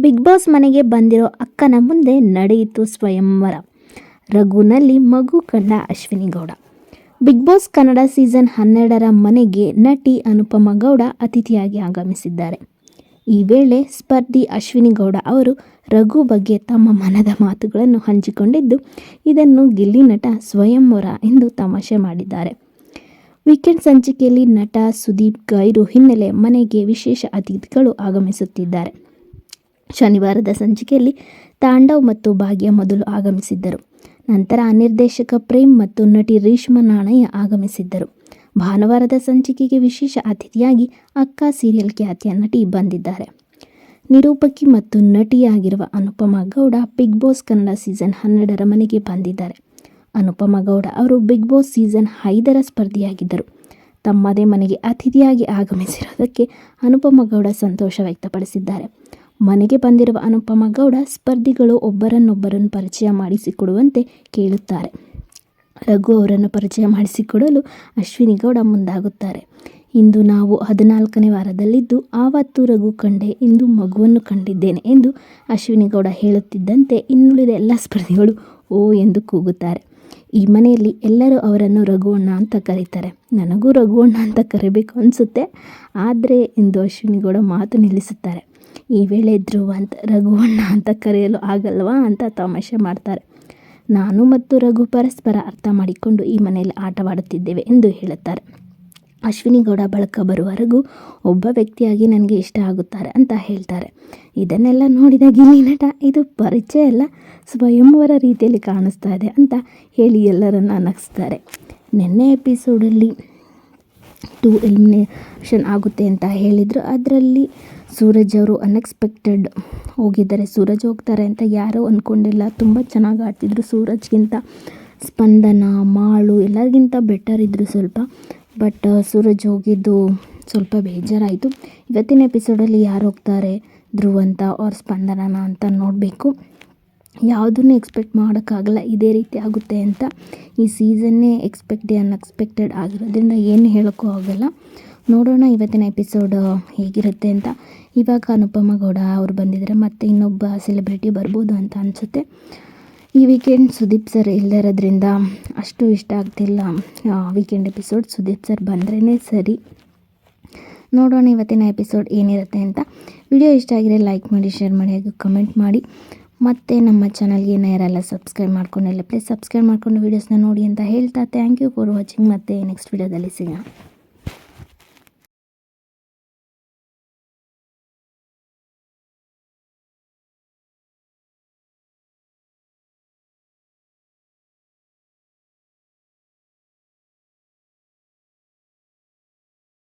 Big boss ಮನೆಗೆ ಬಂದಿರೋ ಅಕ್ಕನ ಮುಂದೆ ನಡೆಯಿತು ಸ್ವಯಂವರ. ರಘುನಲ್ಲಿ ಮಗು ಕಂಡ Ashwini Gowda. Bigg Boss Kannada season 12ರ ಮನೆಗೆ ನಟಿ ಅನುಪಮಾ ಗೌಡ ಅತಿಥಿಯಾಗಿ ಆಗಮಿಸಿದ್ದಾರೆ. ಈ ವೇಳೆ ಸ್ಪರ್ಧಿ ಅಶ್ವಿನಿ ಗೌಡ ಅವರು ರಘು ಬಗ್ಗೆ ತಮ್ಮ ಮನದ ಮಾತುಗಳನ್ನು ಹಂಚಿಕೊಂಡಿದ್ದು, ಇದನ್ನು ಗಿಲ್ಲಿ ನಟ ಸ್ವಯಂವರ ಎಂದು ತಮಾಷೆ ಮಾಡಿದ್ದಾರೆ. ವೀಕೆಂಡ್ ಸಂಚಿಕೆಯಲ್ಲಿ ನಟ ಸುದೀಪ್ ಗೈರು ಹಿನ್ನೆಲೆ ಮನೆಗೆ ವಿಶೇಷ ಅತಿಥಿಗಳು ಆಗಮಿಸುತ್ತಿದ್ದಾರೆ. ಶನಿವಾರದ ಸಂಚಿಕೆಯಲ್ಲಿ ತಾಂಡವ್ ಮತ್ತು ಭಾಗ್ಯ ಮೊದಲು ಆಗಮಿಸಿದ್ದರು. ನಂತರ ನಿರ್ದೇಶಕ ಪ್ರೇಮ್ ಮತ್ತು ನಟಿ ರೇಷ್ಮಾ ನಾಣಯ್ಯ ಆಗಮಿಸಿದ್ದರು. ಭಾನುವಾರದ ಸಂಚಿಕೆಗೆ ವಿಶೇಷ ಅತಿಥಿಯಾಗಿ ಅಕ್ಕ ಸೀರಿಯಲ್ ಖ್ಯಾತಿಯ ನಟಿ ಬಂದಿದ್ದಾರೆ. ನಿರೂಪಕಿ ಮತ್ತು ನಟಿಯಾಗಿರುವ Anupama Gowda Bigg Boss Kannada season 12ರ ಮನೆಗೆ ಬಂದಿದ್ದಾರೆ. ಅನುಪಮಾ ಗೌಡ ಅವರು ಬಿಗ್ ಬಾಸ್ ಸೀಸನ್ 5ರ ಸ್ಪರ್ಧಿಯಾಗಿದ್ದರು. ತಮ್ಮದೇ ಮನೆಗೆ ಅತಿಥಿಯಾಗಿ ಆಗಮಿಸಿರುವುದಕ್ಕೆ ಅನುಪಮಾ ಗೌಡ ಸಂತೋಷ ವ್ಯಕ್ತಪಡಿಸಿದ್ದಾರೆ. ಮನೆಗೆ ಬಂದಿರುವ ಅನುಪಮಾ ಗೌಡ ಸ್ಪರ್ಧಿಗಳು ಒಬ್ಬರನ್ನೊಬ್ಬರನ್ನು ಪರಿಚಯ ಮಾಡಿಸಿಕೊಡುವಂತೆ ಕೇಳುತ್ತಾರೆ. ರಘು ಅವರನ್ನು ಪರಿಚಯ ಮಾಡಿಸಿಕೊಡಲು ಅಶ್ವಿನಿ ಗೌಡ ಮುಂದಾಗುತ್ತಾರೆ. ಇಂದು ನಾವು 14ನೇ ವಾರದಲ್ಲಿದ್ದು ಆವತ್ತು ರಘು ಕಂಡೆ, ಇಂದು ಮಗುವನ್ನು ಕಂಡಿದ್ದೇನೆ ಎಂದು ಅಶ್ವಿನಿ ಗೌಡ ಹೇಳುತ್ತಿದ್ದಂತೆ ಇನ್ನುಳಿದ ಎಲ್ಲ ಸ್ಪರ್ಧಿಗಳು ಓ ಎಂದು ಕೂಗುತ್ತಾರೆ. ಈ ಮನೆಯಲ್ಲಿ ಎಲ್ಲರೂ ಅವರನ್ನು ರಘುವಣ್ಣ ಅಂತ ಕರೀತಾರೆ. ನನಗೂ ರಘುವಣ್ಣ ಅಂತ ಕರಿಬೇಕು ಅನಿಸುತ್ತೆ ಆದರೆ ಎಂದು ಅಶ್ವಿನಿ ಗೌಡ ಮಾತು ನಿಲ್ಲಿಸುತ್ತಾರೆ. ಈ ವೇಳೆ ಧ್ರುವಂತ್ ರಘುವಣ್ಣ ಅಂತ ಕರೆಯಲು ಆಗಲ್ವಾ ಅಂತ ತಮಾಷೆ ಮಾಡ್ತಾರೆ. ನಾನು ಮತ್ತು ರಘು ಪರಸ್ಪರ ಅರ್ಥ ಮಾಡಿಕೊಂಡು ಈ ಮನೆಯಲ್ಲಿ ಆಟವಾಡುತ್ತಿದ್ದೇವೆ ಎಂದು ಹೇಳುತ್ತಾರೆ. ಅಶ್ವಿನಿ ಗೌಡ ಬಳಿಕ ಬರುವ ರಘು ಒಬ್ಬ ವ್ಯಕ್ತಿಯಾಗಿ ನನಗೆ ಇಷ್ಟ ಆಗುತ್ತಾರೆ ಅಂತ ಹೇಳ್ತಾರೆ. ಇದನ್ನೆಲ್ಲ ನೋಡಿದ ಗಿಲ್ಲಿ ನಟ ಇದು ಪರಿಚಯ ಅಲ್ಲ, ಸ್ವಯಂವರ ರೀತಿಯಲ್ಲಿ ಕಾಣಿಸ್ತಾ ಇದೆ ಅಂತ ಹೇಳಿ ಎಲ್ಲರನ್ನ ನಗಿಸ್ತಾರೆ. ನಿನ್ನೆ ಎಪಿಸೋಡಲ್ಲಿ 2 ಎಲಿಮಿನೇಷನ್ ಆಗುತ್ತೆ ಅಂತ ಹೇಳಿದರು. ಅದರಲ್ಲಿ ಸೂರಜ್ ಅವರು ಅನ್ಎಕ್ಸ್ಪೆಕ್ಟೆಡ್ ಹೋಗಿದ್ದಾರೆ. ಸೂರಜ್ ಹೋಗ್ತಾರೆ ಅಂತ ಯಾರೂ ಅಂದ್ಕೊಂಡಿಲ್ಲ. ತುಂಬ ಚೆನ್ನಾಗಿ ಆಡ್ತಿದ್ರು. ಸೂರಜ್ಗಿಂತ ಸ್ಪಂದನ, ಮಾಳು ಎಲ್ಲರಿಗಿಂತ ಬೆಟರ್ ಇದ್ದರು ಸ್ವಲ್ಪ. ಬಟ್ ಸೂರಜ್ ಹೋಗಿದ್ದು ಸ್ವಲ್ಪ ಬೇಜಾರಾಯಿತು. ಇವತ್ತಿನ ಎಪಿಸೋಡಲ್ಲಿ ಯಾರು ಹೋಗ್ತಾರೆ, ಧ್ರುವಂತ ಅವ್ರ ಸ್ಪಂದನನ ಅಂತ ನೋಡಬೇಕು. ಯಾವುದನ್ನು ಎಕ್ಸ್ಪೆಕ್ಟ್ ಮಾಡೋಕ್ಕಾಗಲ್ಲ ಇದೇ ರೀತಿ ಆಗುತ್ತೆ ಅಂತ. ಈ ಸೀಸನ್ನೇ ಅನ್ಎಕ್ಸ್ಪೆಕ್ಟೆಡ್ ಆಗಿರೋದ್ರಿಂದ ಏನು ಹೇಳೋಕ್ಕೂ ಆಗಲ್ಲ. ನೋಡೋಣ ಇವತ್ತಿನ ಎಪಿಸೋಡ್ ಹೇಗಿರುತ್ತೆ ಅಂತ. ಇವಾಗ ಅನುಪಮಾ ಗೌಡ ಅವರು ಬಂದಿದ್ದಾರೆ, ಮತ್ತು ಇನ್ನೊಬ್ಬ ಸೆಲೆಬ್ರಿಟಿ ಬರ್ಬೋದು ಅಂತ ಅನಿಸುತ್ತೆ. ಈ ವೀಕೆಂಡ್ ಸುದೀಪ್ ಸರ್ ಇಲ್ಲದಿರೋದ್ರಿಂದ ಅಷ್ಟು ಇಷ್ಟ ಆಗ್ತಿಲ್ಲ ವೀಕೆಂಡ್ ಎಪಿಸೋಡ್. ಸುದೀಪ್ ಸರ್ ಬಂದ್ರೇ ಸರಿ. ನೋಡೋಣ ಇವತ್ತಿನ ಎಪಿಸೋಡ್ ಏನಿರುತ್ತೆ ಅಂತ. ವಿಡಿಯೋ ಇಷ್ಟ ಆಗಿದ್ರೆ ಲೈಕ್ ಮಾಡಿ, ಶೇರ್ ಮಾಡಿ, ಹಾಗೂ ಕಮೆಂಟ್ ಮಾಡಿ. ಮತ್ತು ನಮ್ಮ ಚಾನಲ್ಗೆ ಯಾರೆಲ್ಲ ಸಬ್ಸ್ಕ್ರೈಬ್ ಮಾಡ್ಕೊಂಡಿಲ್ಲ ಪ್ಲೀಸ್ ಸಬ್ಸ್ಕ್ರೈಬ್ ಮಾಡ್ಕೊಂಡು ವೀಡಿಯೋಸ್ನ ನೋಡಿ ಅಂತ ಹೇಳ್ತಾ ಥ್ಯಾಂಕ್ ಯು ಫಾರ್ ವಾಚಿಂಗ್. ಮತ್ತು ನೆಕ್ಸ್ಟ್ ವಿಡಿಯೋದಲ್ಲಿ ಸಿಗೋಣ.